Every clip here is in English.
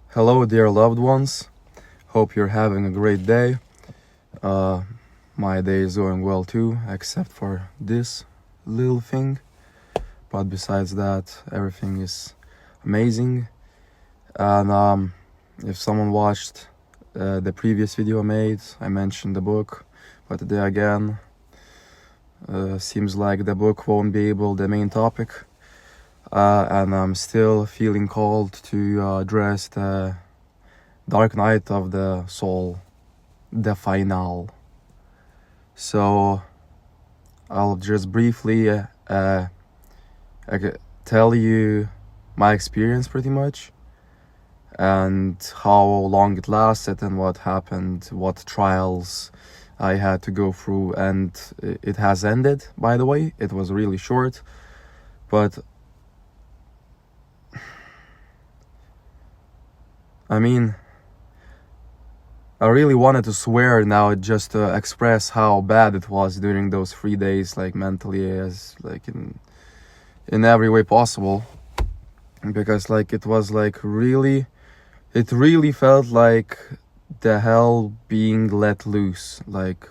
Hello, dear loved ones. Hope you're having a great day. My day is going well too, except for this little thing. But besides that, everything is amazing. And if someone watched the previous video I made, I mentioned the book. But today again, seems like the book won't be the main topic. And I'm still feeling called to address the dark night of the soul, the final. So I'll just briefly tell you my experience pretty much, and how long it lasted and what happened, what trials I had to go through. And it has ended, by the way. It was really short, but I mean, I really wanted to swear now just to express how bad it was during those 3 days, like mentally, as like in every way possible, because like it was like really, it really felt like the hell being let loose, like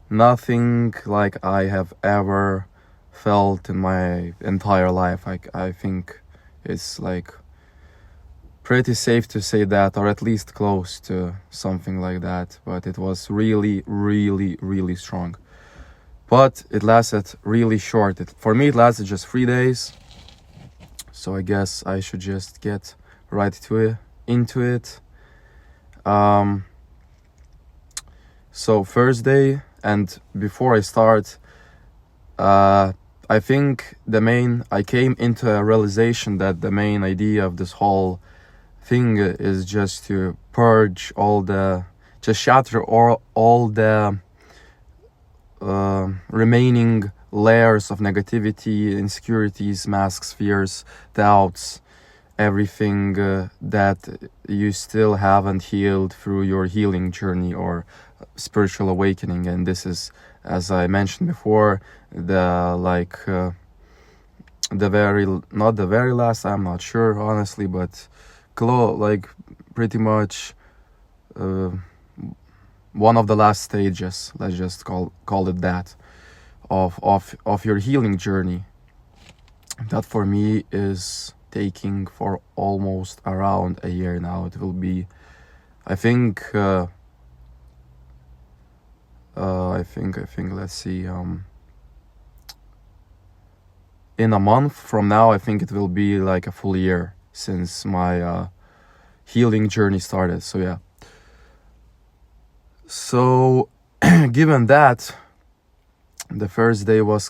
nothing like I have ever felt in my entire life. I think it's like pretty safe to say that, or at least close to something like that. But it was really, really, really strong. But it lasted really short. For me, it lasted just 3 days. So I guess I should just get right into it. So first day, and before I start, I think I came into a realization that the main idea of this whole thing is just to purge just shatter all the remaining layers of negativity, insecurities, masks, fears, doubts, everything that you still haven't healed through your healing journey or spiritual awakening. And this is, as I mentioned before, not the very last, I'm not sure honestly, but pretty much one of the last stages, let's just call it that, of your healing journey, that for me is taking for almost around a year now. It will be, I think let's see, in a month from now, I think it will be like a full year since my healing journey started. So yeah. So given that, the first day was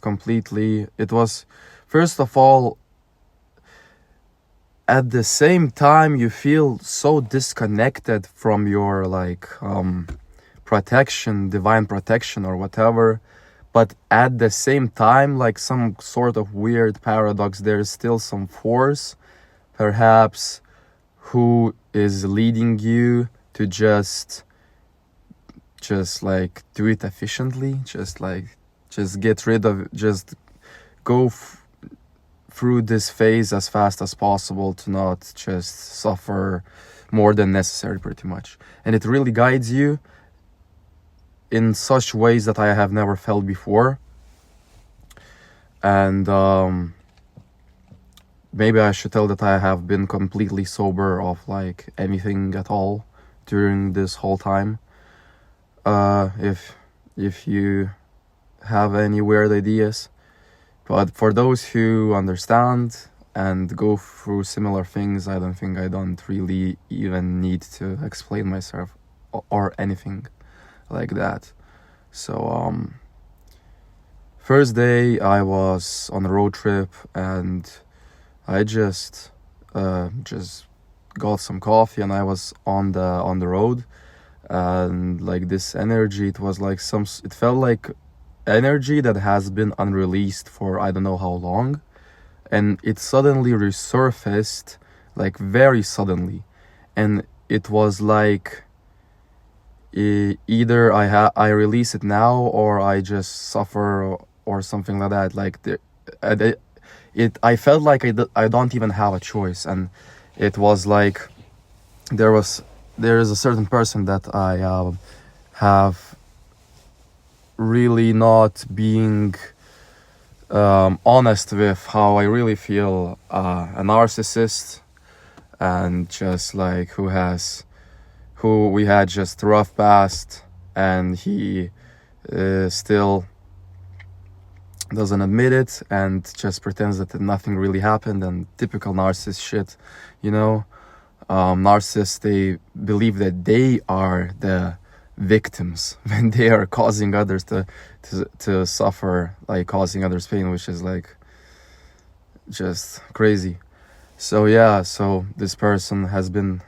first of all, at the same time you feel so disconnected from your protection, divine protection or whatever, but at the same time, like some sort of weird paradox, there is still some force perhaps who is leading you to just like do it efficiently, just go through this phase as fast as possible, to not just suffer more than necessary, pretty much. And it really guides you in such ways that I have never felt before. And maybe I should tell that I have been completely sober of like anything at all during this whole time. If you have any weird ideas, but for those who understand and go through similar things, I don't really even need to explain myself or anything like that. So first day I was on a road trip, and I just got some coffee, and I was on the road, and like this energy, it felt like energy that has been unreleased for I don't know how long, and it suddenly resurfaced, like very suddenly. And it was like either I release it now, or I just suffer, or something like that. Like I felt like I don't even have a choice. And it was like there is a certain person that I have really not being honest with how I really feel, a narcissist, and just like who we had just rough past, and he still doesn't admit it and just pretends that nothing really happened, and typical narcissist shit, you know. Narcissists, they believe that they are the victims when they are causing others to suffer, like causing others pain, which is like just crazy. So yeah, so this person has been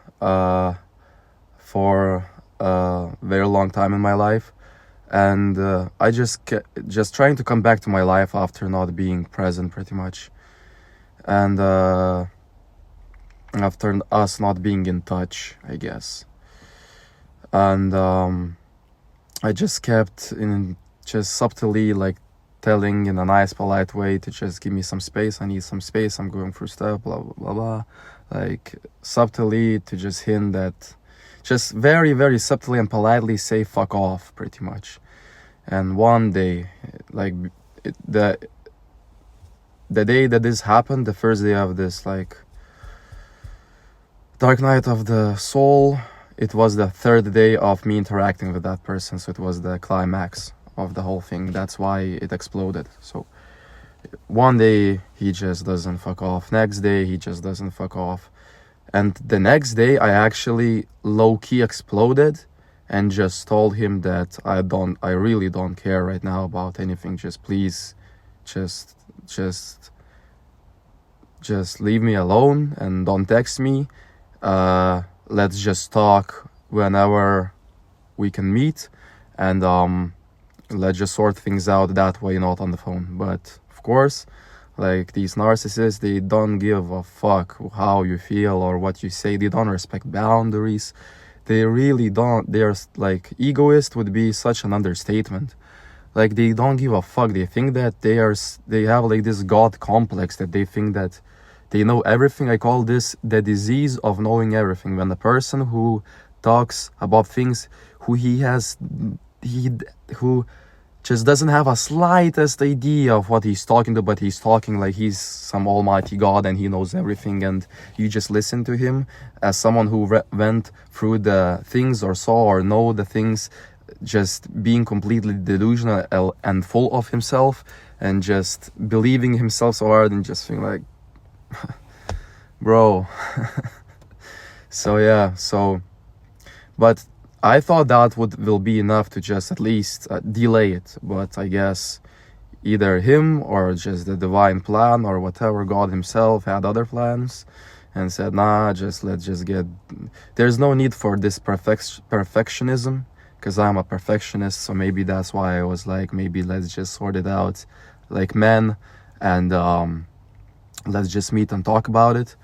for a very long time in my life, and I just trying to come back to my life after not being present pretty much, and after us not being in touch, I guess. And I just kept just subtly like telling in a nice polite way to just give me some space, I need some space, I'm going through stuff, blah blah blah blah, like subtly to just hint that, just very very subtly and politely say fuck off pretty much. And one day, like the day that this happened, the first day of this like dark night of the soul, it was the third day of me interacting with that person, so it was the climax of the whole thing. That's why it exploded. So one day he just doesn't fuck off, next day he just doesn't fuck off, and the next day I actually low-key exploded and just told him that I really don't care right now about anything, just please just leave me alone and don't text me. Let's just talk whenever we can meet, and let's just sort things out that way, not on the phone. But of course, like these narcissists, they don't give a fuck how you feel or what you say. They don't respect boundaries. They really don't. They're like, egoist would be such an understatement. Like they don't give a fuck. They think that they have like this god complex, that they think that they know everything. I call this the disease of knowing everything. When the person who talks about things who just doesn't have a slightest idea of what he's talking to, but he's talking like he's some almighty god and he knows everything, and you just listen to him as someone who went through the things or saw or know the things, just being completely delusional and full of himself and just believing himself so hard and just feeling like bro. So yeah, but I thought that will be enough to just at least delay it, but I guess either him or just the divine plan or whatever, God himself had other plans and said, nah, let's just get, there's no need for this perfectionism, because I'm a perfectionist, so maybe that's why I was like, maybe let's just sort it out like men, and let's just meet and talk about it.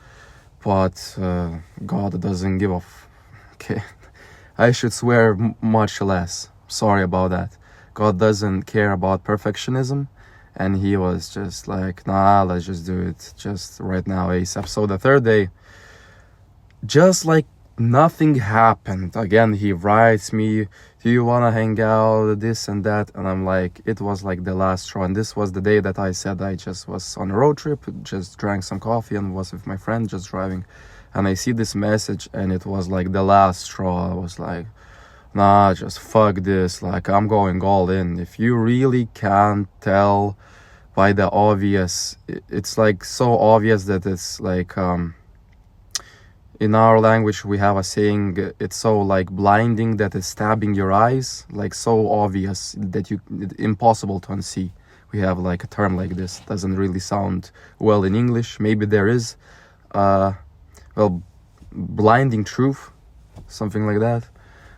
But God doesn't give a okay. I should swear much less. Sorry about that. God doesn't care about perfectionism, and he was just like, nah, let's just do it just right now, ASAP. So the third day, just like nothing happened. Again, he writes me, do you want to hang out, this and that, and I'm like, it was like the last straw. And this was the day that I said I just was on a road trip, just drank some coffee and was with my friend just driving, and I see this message and it was like the last straw. I was like, nah, just fuck this, like I'm going all in. If you really can't tell by the obvious, it's like so obvious that it's like in our language we have a saying, it's so like blinding that it's stabbing your eyes, like so obvious that it's impossible to unsee. We have like a term like this. Doesn't really sound well in English. Maybe there is well, blinding truth, something like that.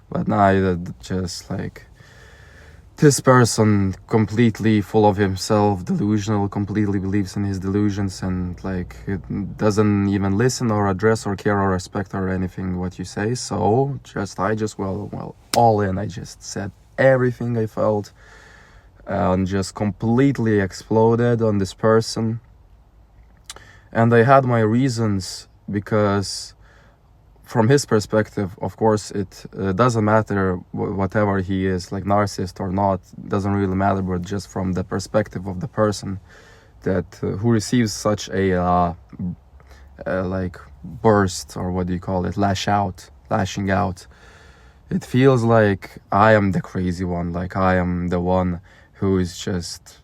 But nah, just like this person, completely full of himself, delusional, completely believes in his delusions, and like it doesn't even listen or address or care or respect or anything what you say. So I just well all in. I just said everything I felt and just completely exploded on this person. And I had my reasons because from his perspective, of course, it doesn't matter whatever he is, like narcissist or not, doesn't really matter, but just from the perspective of the person that who receives such a like burst, or what do you call it, lashing out, it feels like I am the crazy one, like I am the one who is just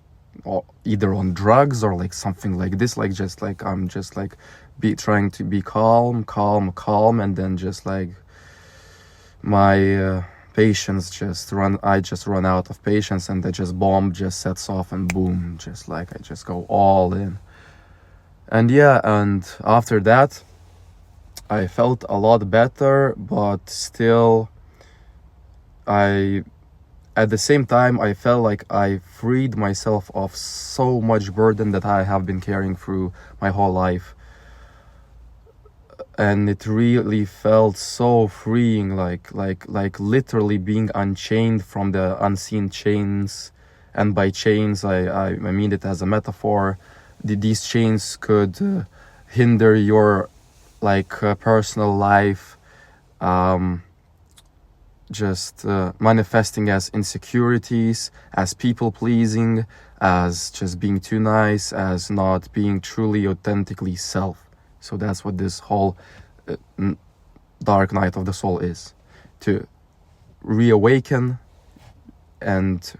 either on drugs or like something like this, like just like I'm just like trying to be calm, and then just like my patience just I just run out of patience, and the just bomb just sets off, and boom, just like I just go all in. And yeah, and after that I felt a lot better, but still at the same time I felt like I freed myself of so much burden that I have been carrying through my whole life. And it really felt so freeing, like literally being unchained from the unseen chains. And by chains I mean it as a metaphor. These chains could hinder your like personal life, just manifesting as insecurities, as people pleasing, as just being too nice, as not being truly authentically self. So that's what this whole dark night of the soul is, to reawaken and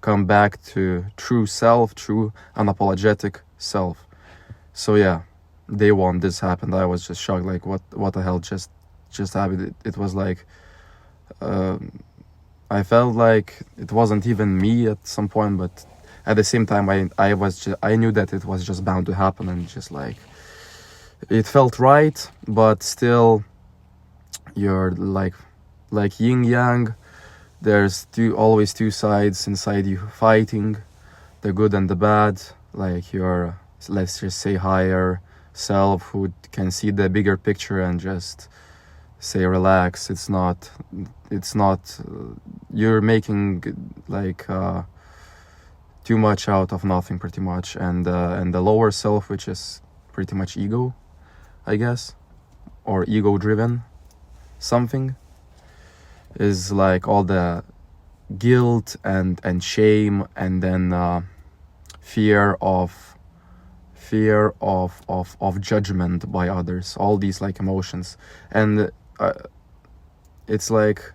come back to true self, true unapologetic self. So yeah, day one this happened. I was just shocked, like what the hell just happened. It was like I felt like it wasn't even me at some point, but at the same time I knew that it was just bound to happen, and just like it felt right. But still, you're like yin yang, there's always two sides inside you fighting, the good and the bad. Like your, let's just say, higher self who can see the bigger picture and just say relax, it's not you're making like too much out of nothing, pretty much. And the lower self, which is pretty much ego, I guess, or ego driven something, is like all the guilt and shame, and then fear of judgment by others, all these like emotions. And it's like,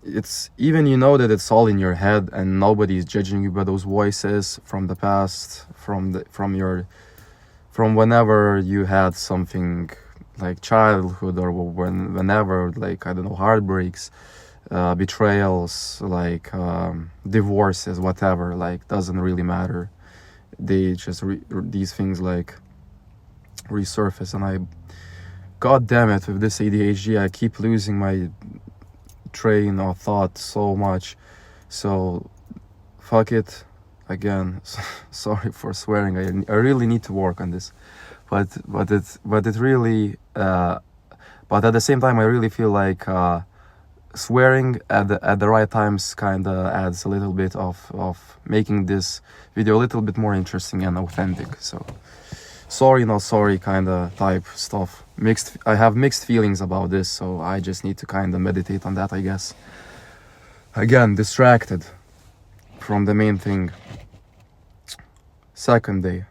it's even, you know, that it's all in your head and nobody's judging you by those voices from the past, from whenever you had something like childhood, or whenever, like, I don't know, heartbreaks, betrayals, like divorces, whatever, like, doesn't really matter. They just these things like resurface. And god damn it, with this ADHD I keep losing my train of thought so much. So fuck it again. Sorry for swearing. I really need to work on this, but it really but at the same time I really feel like swearing at the right times kind of adds a little bit of making this video a little bit more interesting and authentic. So sorry, not sorry kind of type stuff. I have mixed feelings about this, so I just need to kind of meditate on that, I guess. Again, distracted from the main thing. Second day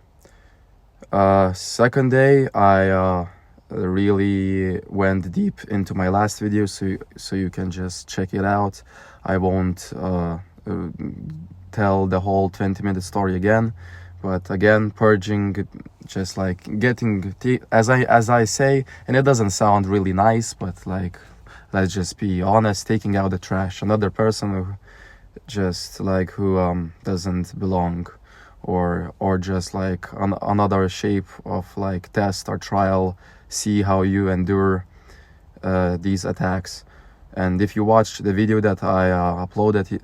I really went deep into my last video, so you can just check it out. I won't tell the whole 20-minute story again, but again, purging, just like getting as I say, and it doesn't sound really nice, but like, let's just be honest, taking out the trash, another person who just like who doesn't belong, or just like another shape of like test or trial, see how you endure these attacks. And if you watched the video that I uploaded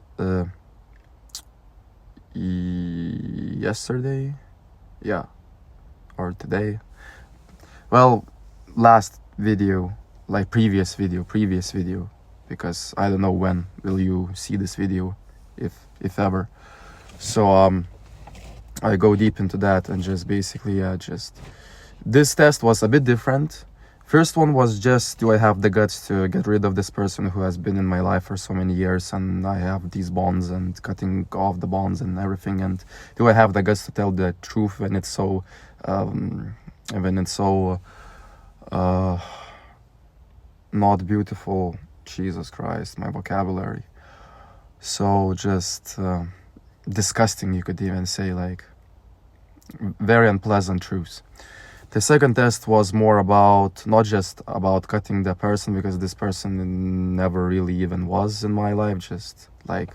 yesterday, yeah, or today, well, last video, like previous video, because I don't know when will you see this video, if ever. So I go deep into that and just basically just this test was a bit different. First one was just, do I have the guts to get rid of this person who has been in my life for so many years, and I have these bonds and cutting off the bonds and everything, and do I have the guts to tell the truth when it's so not beautiful. Jesus Christ, my vocabulary. So just disgusting, you could even say, like very unpleasant truths. The second test was more about, not just about cutting the person, because this person never really even was in my life, just like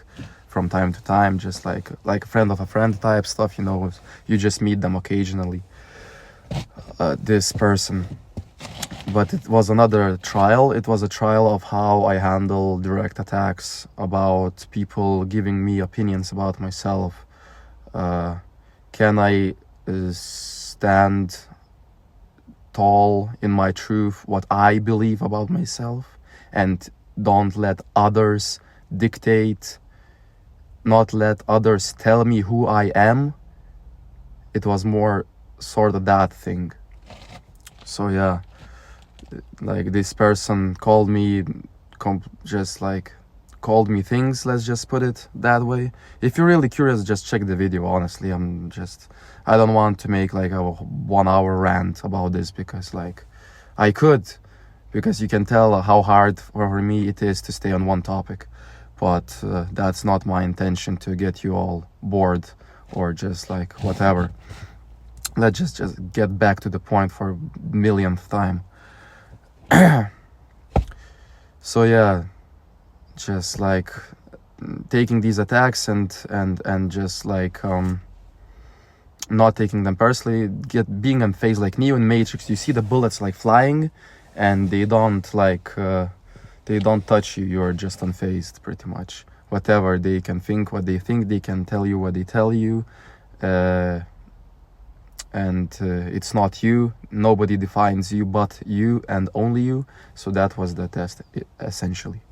from time to time, just like a friend of a friend type stuff, you know, you just meet them occasionally, this person. But it was another trial. It was a trial of how I handle direct attacks about people giving me opinions about myself. Can I stand tall in my truth, what I believe about myself, and don't let others dictate, not let others tell me who I am? It was more sort of that thing. So yeah, like this person called me called me things, let's just put it that way. If you're really curious, just check the video. Honestly, I don't want to make like a 1 hour rant about this, because like I could, because you can tell how hard for me it is to stay on one topic, but that's not my intention, to get you all bored or just like whatever. Let's just get back to the point for millionth time. So yeah, just like taking these attacks and just like not taking them personally, being unfazed, like Neo in Matrix. You see the bullets like flying, and they don't touch you. You're just unfazed, pretty much. Whatever they can think, what they think, they can tell you what they tell you, and it's not you. Nobody defines you but you and only you. So that was the test, essentially.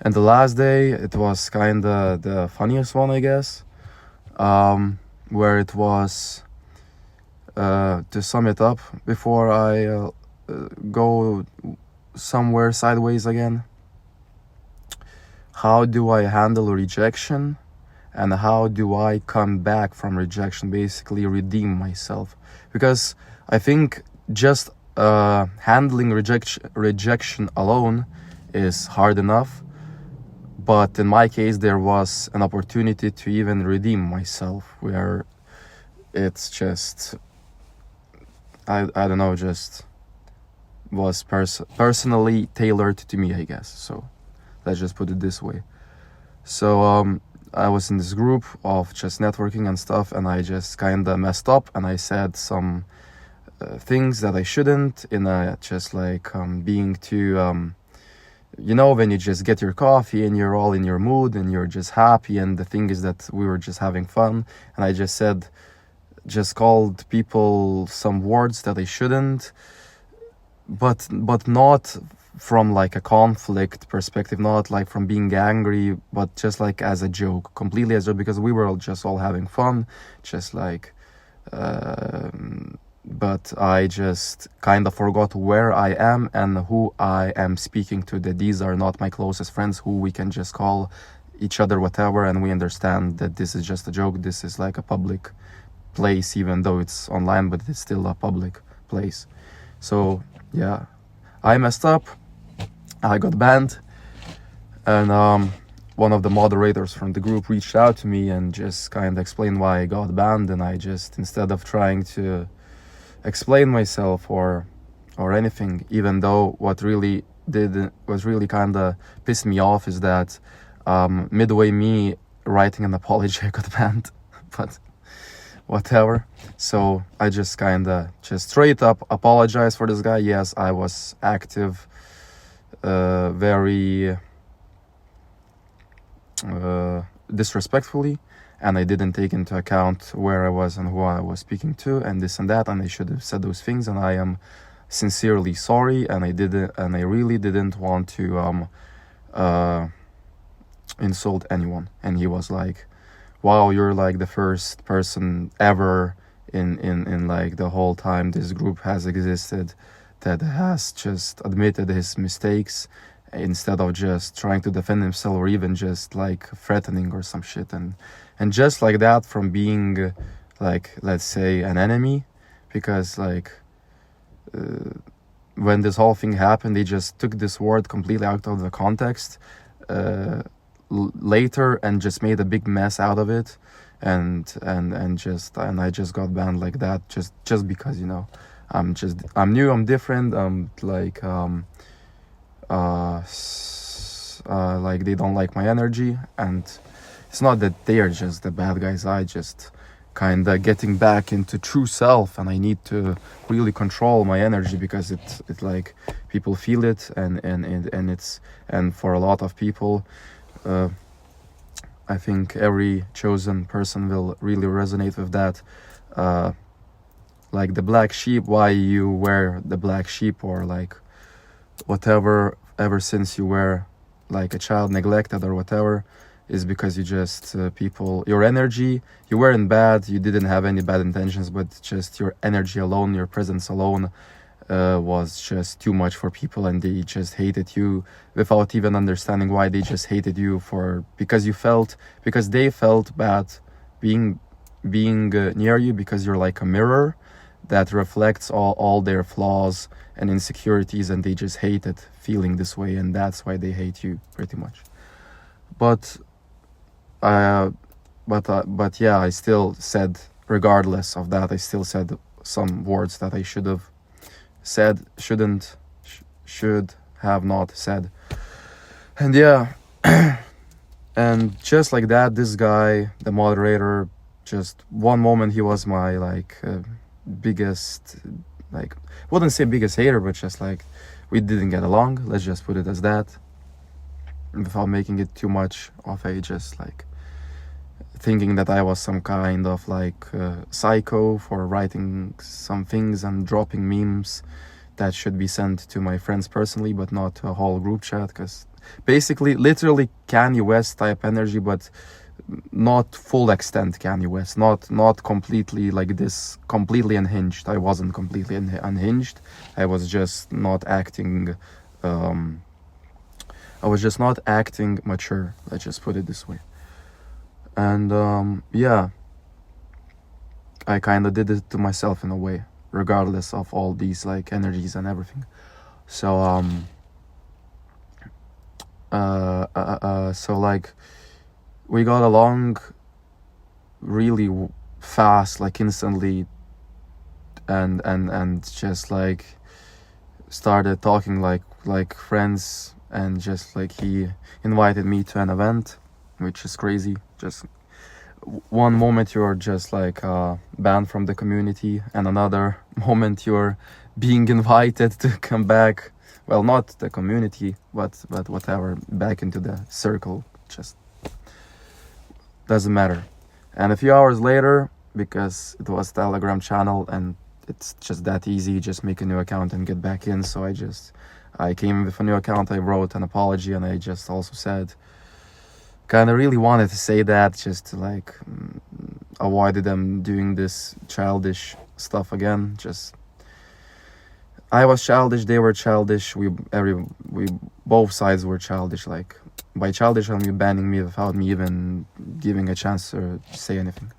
And the last day, it was kind of the funniest one, I guess, where it was, to sum it up before I go somewhere sideways again, how do I handle rejection, and how do I come back from rejection, basically redeem myself? Because I think just handling rejection alone is hard enough. But in my case, there was an opportunity to even redeem myself, where it's just, I don't know, just was personally tailored to me, I guess. So let's just put it this way. So I was in this group of just networking and stuff, and I just kind of messed up, and I said some things that I shouldn't, in a just like being too... you know, when you just get your coffee and you're all in your mood and you're just happy, and the thing is that we were just having fun, and I just called people some words that I shouldn't, but not from like a conflict perspective, not like from being angry, but just like as a joke, completely as a joke, because we were all having fun, just like but I just kind of forgot where I am and who I am speaking to, that these are not my closest friends who we can just call each other whatever, and we understand that this is just a joke. This is like a public place, even though it's online, but it's still a public place. So yeah, I messed up, I got banned, and one of the moderators from the group reached out to me and just kind of explained why I got banned, and I just, instead of trying to explain myself or anything, even though what really kind of pissed me off is that midway me writing an apology, I got banned. But whatever. So I just kind of just straight up apologize for this guy. Yes, I was active very disrespectfully, and I didn't take into account where I was and who I was speaking to, and this and that, and I should have said those things, and I am sincerely sorry, and I really didn't want to insult anyone. And he was like, wow, you're like the first person ever in like the whole time this group has existed that has just admitted his mistakes instead of just trying to defend himself or even just like threatening or some shit. And just like that, from being like, let's say, an enemy, because like when this whole thing happened, they just took this word completely out of the context later and just made a big mess out of it, and I just got banned like that just because, you know, I'm new, I'm different, I'm like like they don't like my energy. And it's not that they are just the bad guys, I just kind of getting back into true self, and I need to really control my energy because it like people feel it, and it's, and for a lot of people, I think every chosen person will really resonate with that. Like the black sheep, why you wear the black sheep, or like whatever, ever since you were like a child neglected or whatever, is because you just people, your energy, you weren't bad, you didn't have any bad intentions, but just your energy alone, your presence alone was just too much for people, and they just hated you without even understanding why. They just hated you for because they felt bad being near you, because you're like a mirror that reflects all their flaws and insecurities, and they just hated feeling this way, and that's why they hate you pretty much. But yeah, I still said, regardless of that, I still said some words that I should have said, should have not said. And yeah, and just like that, this guy, the moderator, just one moment he was my like biggest, like, wouldn't say biggest hater, but just like we didn't get along, let's just put it as that, without making it too much of a just like thinking that I was some kind of like psycho for writing some things and dropping memes that should be sent to my friends personally, but not to a whole group chat. Because basically, literally Kanye West type energy, but not full extent Kanye West, not completely like this, completely unhinged. I wasn't completely unhinged. I was just not acting mature, let's just put it this way. And yeah, I kind of did it to myself in a way, regardless of all these like energies and everything. So so like we got along really fast, like instantly, and just like started talking like friends, and just like he invited me to an event, which is crazy. Just one moment you're just like banned from the community, and another moment you're being invited to come back, well, not the community, but whatever, back into the circle. Just doesn't matter. And a few hours later, because it was Telegram channel and it's just that easy, just make a new account and get back in. So I came with a new account, I wrote an apology, and I just also said, kind of really wanted to say that just to like avoid them doing this childish stuff again. Just I was childish, they were childish, we both sides were childish. Like by childish, I mean banning me without me even giving a chance to say anything.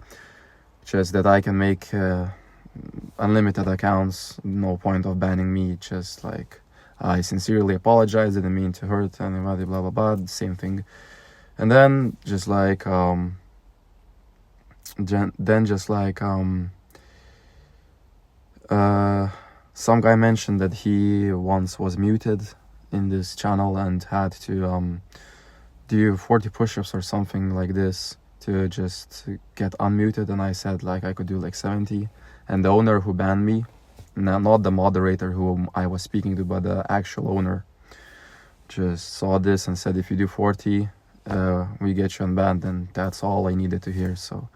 Just that I can make unlimited accounts, no point of banning me. Just like I sincerely apologize, didn't mean to hurt anybody, blah blah blah, same thing. And then just like some guy mentioned that he once was muted in this channel and had to do 40 push-ups or something like this to just get unmuted, and I said like I could do like 70, and the owner who banned me, not the moderator whom I was speaking to, but the actual owner, just saw this and said, if you do 40, we get you unbanned. And that's all I needed to hear. So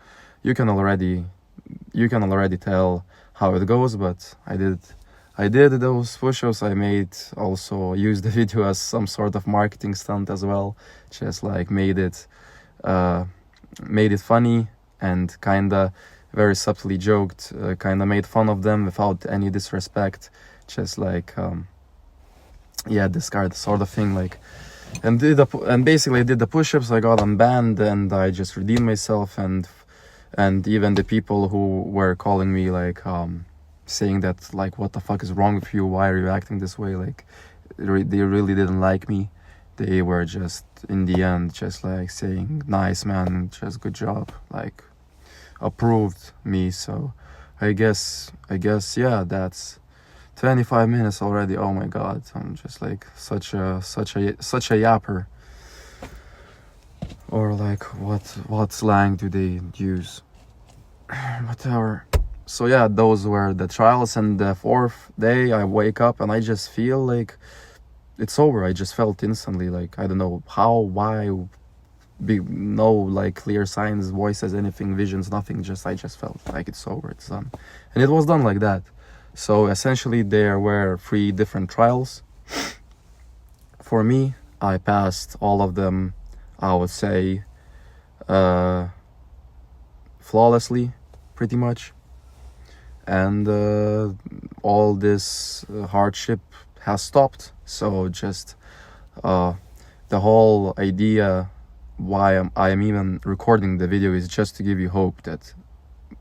you can already tell how it goes. But I did those push-ups. I used the video as some sort of marketing stunt as well, just like made it made it funny and kinda very subtly joked, kinda made fun of them without any disrespect, just like yeah, this kind sort of thing, like, and basically did the push-ups. I got unbanned and I just redeemed myself, and even the people who were calling me, like saying that, like, what the fuck is wrong with you, why are you acting this way, like they really didn't like me. They were just in the end just like saying, nice man, just good job, like approved me. So I guess yeah, that's 25 minutes already. Oh my god, I'm just like such a yapper. Or like, what slang do they use? Whatever. So yeah, those were the trials, and the fourth day I wake up and I just feel like it's over. I just felt instantly, like, I don't know how, why, no like clear signs, voices, anything, visions, nothing. I just felt like it's over, it's done. And it was done like that. So essentially there were 3 different trials. For me, I passed all of them, I would say, flawlessly, pretty much. And all this hardship has stopped. So just the whole idea why I am even recording the video is just to give you hope that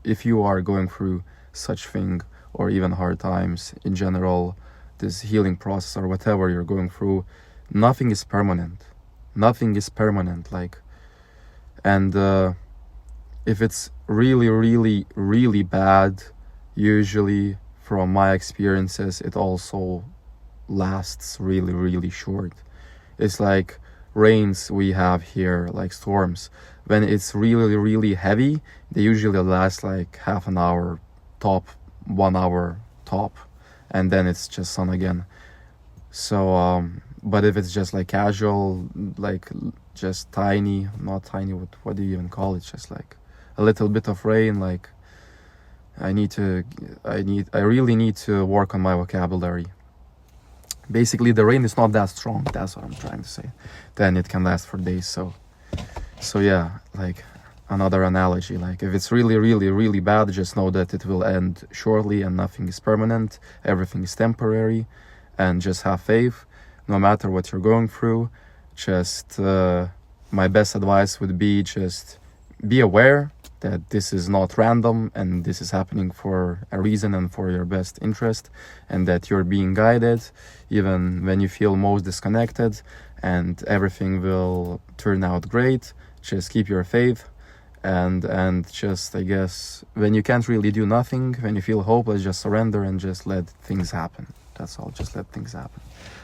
if you are going through such thing, or even hard times in general, this healing process or whatever you're going through, nothing is permanent. Nothing is permanent, like, and if it's really, really, really bad, usually from my experiences, it also lasts really, really short. It's like rains we have here, like storms. When it's really, really heavy, they usually last like half an hour top, 1 hour top, and then it's just sun again. So but if it's just like casual, like just tiny, not tiny, what do you even call it, just like a little bit of rain, like I really need to work on my vocabulary. Basically the rain is not that strong, that's what I'm trying to say, then it can last for days. So yeah, like another analogy, like if it's really, really, really bad, just know that it will end shortly and nothing is permanent, everything is temporary, and just have faith no matter what you're going through. Just my best advice would be just be aware that this is not random and this is happening for a reason and for your best interest, and that you're being guided even when you feel most disconnected, and everything will turn out great. Just keep your faith, and just, I guess, when you can't really do nothing, when you feel hopeless, just surrender and just let things happen. That's all, just let things happen.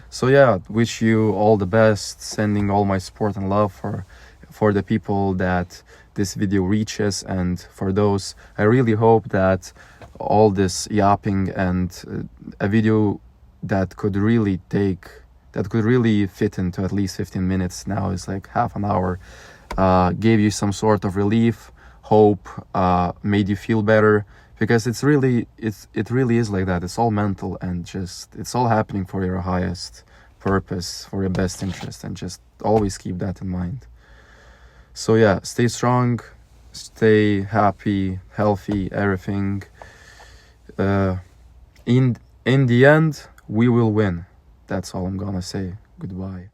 So yeah, wish you all the best, sending all my support and love for the people that this video reaches, and for those, I really hope that all this yapping and a video that could really fit into at least 15 minutes, now is like half an hour, gave you some sort of relief, hope, made you feel better, because it really is like that. It's all mental, and just it's all happening for your highest purpose, for your best interest, and just always keep that in mind. So yeah, stay strong, stay happy, healthy, everything. In the end, we will win. That's all I'm gonna say. Goodbye.